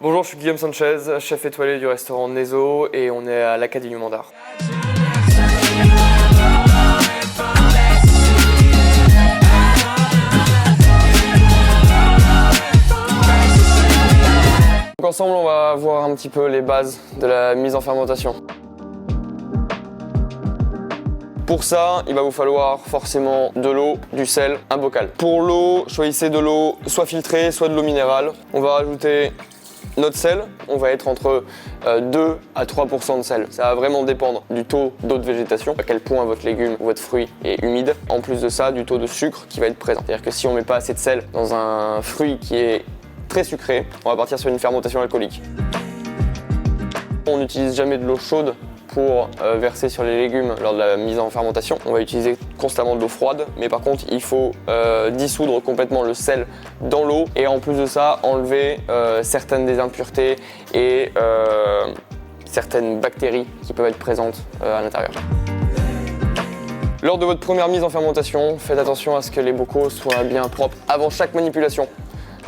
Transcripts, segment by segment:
Bonjour, je suis Guillaume Sanchez, chef étoilé du restaurant Nezo et on est à l'Acadie du Mandar. Donc ensemble, on va voir un petit peu les bases de la mise en fermentation. Pour ça, il va vous falloir forcément de l'eau, du sel, un bocal. Pour l'eau, choisissez de l'eau soit filtrée, soit de l'eau minérale. On va rajouter notre sel, on va être entre 2 à 3% de sel. Ça va vraiment dépendre du taux d'eau de végétation, à quel point votre légume ou votre fruit est humide. En plus de ça, du taux de sucre qui va être présent. C'est-à-dire que si on ne met pas assez de sel dans un fruit qui est très sucré, on va partir sur une fermentation alcoolique. On n'utilise jamais de l'eau chaude pour verser sur les légumes lors de la mise en fermentation. On va utiliser constamment de l'eau froide, mais par contre il faut dissoudre complètement le sel dans l'eau et en plus de ça enlever certaines des impuretés et certaines bactéries qui peuvent être présentes à l'intérieur. Lors de votre première mise en fermentation, faites attention à ce que les bocaux soient bien propres. Avant chaque manipulation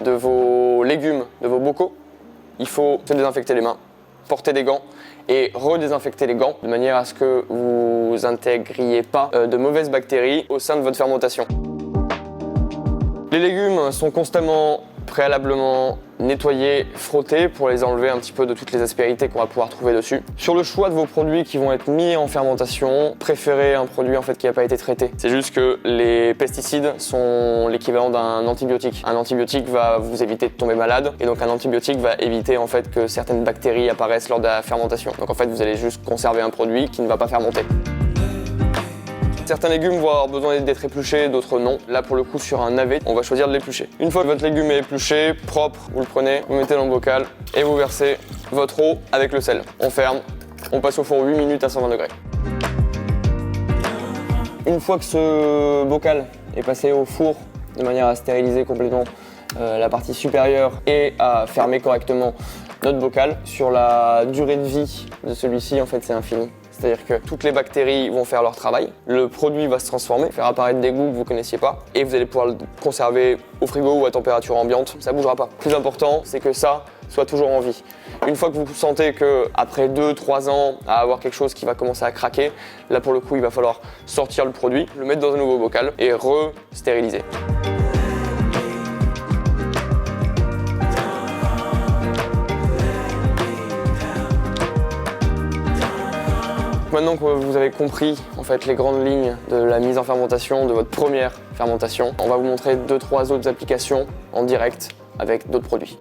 de vos légumes, de vos bocaux, il faut se désinfecter les mains, porter des gants et redésinfecter les gants de manière à ce que vous intégriez pas de mauvaises bactéries au sein de votre fermentation. Les légumes sont constamment préalablement nettoyés, frottés pour les enlever un petit peu de toutes les aspérités qu'on va pouvoir trouver dessus. Sur le choix de vos produits qui vont être mis en fermentation, préférez un produit qui n'a pas été traité. C'est juste que les pesticides sont l'équivalent d'un antibiotique. Un antibiotique va vous éviter de tomber malade et donc un antibiotique va éviter que certaines bactéries apparaissent lors de la fermentation. Donc vous allez juste conserver un produit qui ne va pas fermenter. Certains légumes vont avoir besoin d'être épluchés, d'autres non. Là pour le coup sur un navet, on va choisir de l'éplucher. Une fois que votre légume est épluché, propre, vous le prenez, vous mettez dans le bocal et vous versez votre eau avec le sel. On ferme, on passe au four 8 minutes à 120 degrés. Une fois que ce bocal est passé au four de manière à stériliser complètement la partie supérieure et à fermer correctement notre bocal, sur la durée de vie de celui-ci c'est infini. C'est-à-dire que toutes les bactéries vont faire leur travail, le produit va se transformer, faire apparaître des goûts que vous ne connaissiez pas et vous allez pouvoir le conserver au frigo ou à température ambiante, ça ne bougera pas. Le plus important, c'est que ça soit toujours en vie. Une fois que vous sentez qu'après 2-3 ans à avoir quelque chose qui va commencer à craquer, là pour le coup il va falloir sortir le produit, le mettre dans un nouveau bocal et re-stériliser. Maintenant que vous avez compris les grandes lignes de la mise en fermentation, de votre première fermentation, on va vous montrer 2-3 autres applications en direct avec d'autres produits.